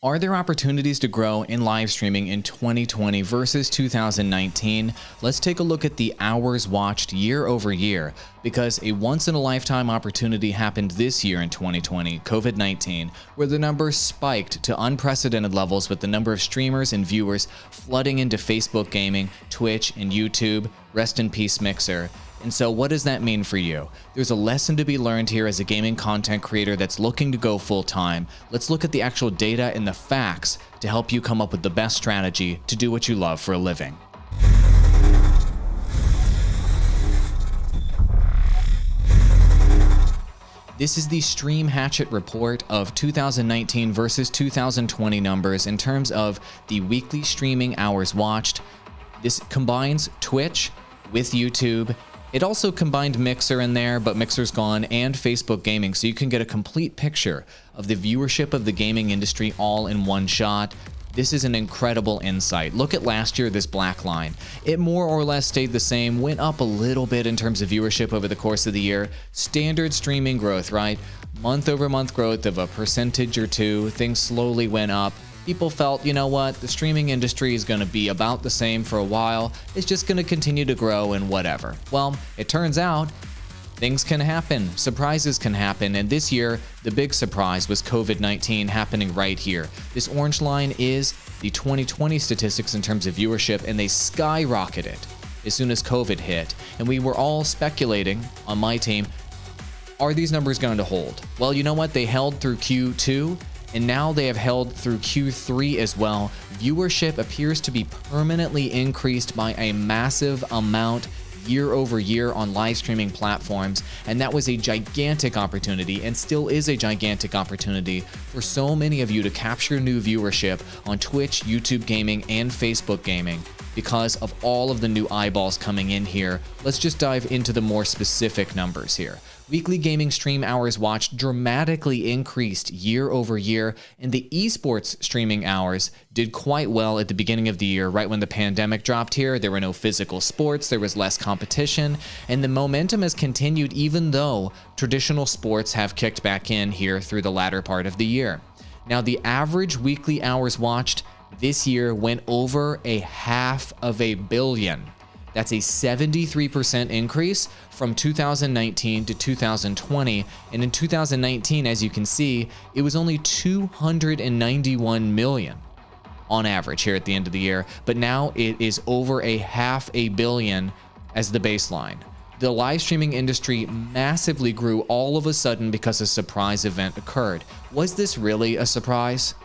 Are there opportunities to grow in live streaming in 2020 versus 2019? Let's take a look at the hours watched year over year, because a once-in-a-lifetime opportunity happened this year in 2020, COVID-19, where the numbers spiked to unprecedented levels with the number of streamers and viewers flooding into Facebook gaming, Twitch, and YouTube. Rest in peace, Mixer. And so what does that mean for you? There's a lesson to be learned here as a gaming content creator that's looking to go full time. Let's look at the actual data and the facts to help you come up with the best strategy to do what you love for a living. This is the Stream Hatchet report of 2019 versus 2020 numbers in terms of the weekly streaming hours watched. This combines Twitch with YouTube. It also combined Mixer in there, but Mixer's gone, and Facebook gaming, so you can get a complete picture of the viewership of the gaming industry all in one shot. This is an incredible insight. Look at last year, this black line. It more or less stayed the same, went up a little bit in terms of viewership over the course of the year. Standard streaming growth, right? Month over month growth of a percentage or two. Things slowly went up. People felt, you know what, the streaming industry is going to be about the same for a while. It's just going to continue to grow and whatever. Well, it turns out things can happen. Surprises can happen. And this year, the big surprise was COVID-19 happening right here. This orange line is the 2020 statistics in terms of viewership, and they skyrocketed as soon as COVID hit. And we were all speculating on my team, are these numbers going to hold? Well, you know what? They held through Q2. And now they have held through Q3 as well. Viewership appears to be permanently increased by a massive amount year over year on live streaming platforms, and that was a gigantic opportunity and still is a gigantic opportunity for so many of you to capture new viewership on Twitch, YouTube gaming, and Facebook gaming because of all of the new eyeballs coming in here. Let's just dive into the more specific numbers here. Weekly gaming stream hours watched dramatically increased year over year, and the esports streaming hours did quite well at the beginning of the year, right when the pandemic dropped here. There were no physical sports, there was less competition, and the momentum has continued even though traditional sports have kicked back in here through the latter part of the year. Now, the average weekly hours watched this year went over 500 million. That's a 73% increase from 2019 to 2020. And in 2019, as you can see, it was only 291 million on average here at the end of the year. But now it is over 500 million as the baseline. The live streaming industry massively grew all of a sudden because a surprise event occurred. Was this really a surprise?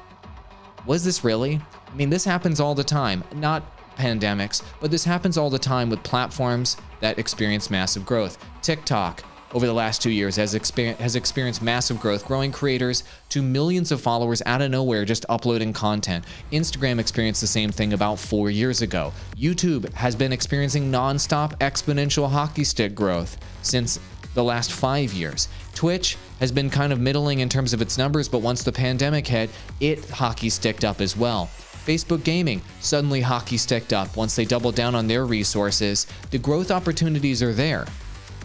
Was this really? I mean, this happens all the time. Not pandemics, but this happens all the time with platforms that experience massive growth. TikTok, over the last 2 years, has experienced massive growth, growing creators to millions of followers out of nowhere just uploading content. Instagram experienced the same thing about 4 years ago. YouTube has been experiencing nonstop exponential hockey stick growth since the last 5 years. Twitch has been kind of middling in terms of its numbers, but once the pandemic hit, it hockey sticked up as well. Facebook gaming suddenly hockey sticked up once they doubled down on their resources. The growth opportunities are there,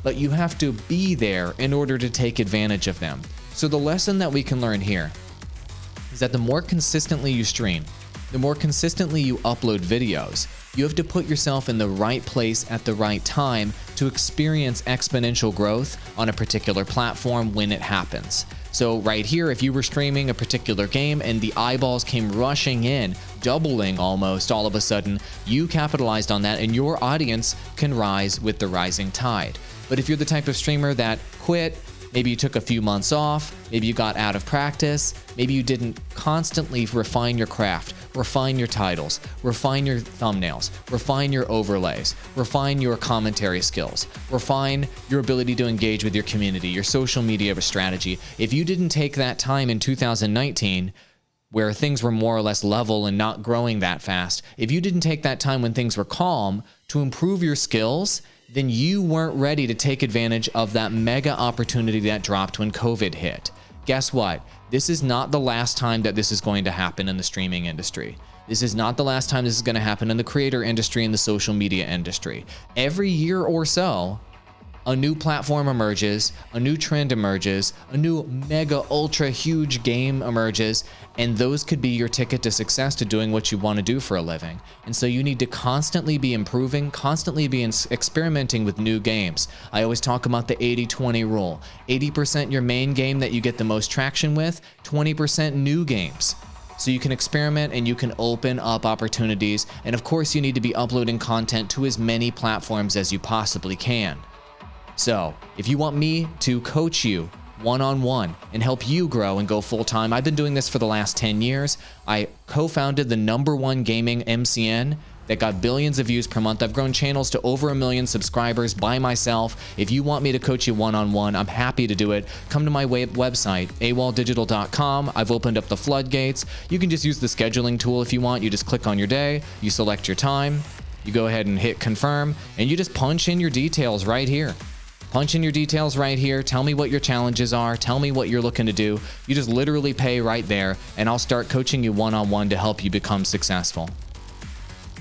but you have to be there in order to take advantage of them. So the lesson that we can learn here is that the more consistently you stream, the more consistently you upload videos, you have to put yourself in the right place at the right time to experience exponential growth on a particular platform when it happens. So right here, if you were streaming a particular game and the eyeballs came rushing in, doubling almost all of a sudden, you capitalized on that and your audience can rise with the rising tide. But if you're the type of streamer that quit, maybe you took a few months off, maybe you got out of practice, maybe you didn't constantly refine your craft, refine your titles, refine your thumbnails, refine your overlays, refine your commentary skills, refine your ability to engage with your community, your social media strategy. If you didn't take that time in 2019, where things were more or less level and not growing that fast, if you didn't take that time when things were calm to improve your skills, then you weren't ready to take advantage of that mega opportunity that dropped when COVID hit. Guess what? This is not the last time that this is going to happen in the streaming industry. This is not the last time this is going to happen in the creator industry and the social media industry. Every year or so, a new platform emerges, a new trend emerges, a new mega ultra huge game emerges, and those could be your ticket to success to doing what you want to do for a living. And so you need to constantly be improving, constantly be experimenting with new games. I always talk about the 80-20 rule. 80% your main game that you get the most traction with, 20% new games. So you can experiment and you can open up opportunities. And of course, you need to be uploading content to as many platforms as you possibly can. So if you want me to coach you one-on-one and help you grow and go full-time, I've been doing this for the last 10 years. I co-founded the #1 gaming MCN that got billions of views per month. I've grown channels to over 1 million subscribers by myself. If you want me to coach you one-on-one, I'm happy to do it. Come to my website, awalldigital.com. I've opened up the floodgates. You can just use the scheduling tool if you want. You just click on your day, you select your time, you go ahead and hit confirm, and you just punch in your details right here. Punch in your details right here. Tell me what your challenges are. Tell me what you're looking to do. You just literally pay right there, and I'll start coaching you one-on-one to help you become successful.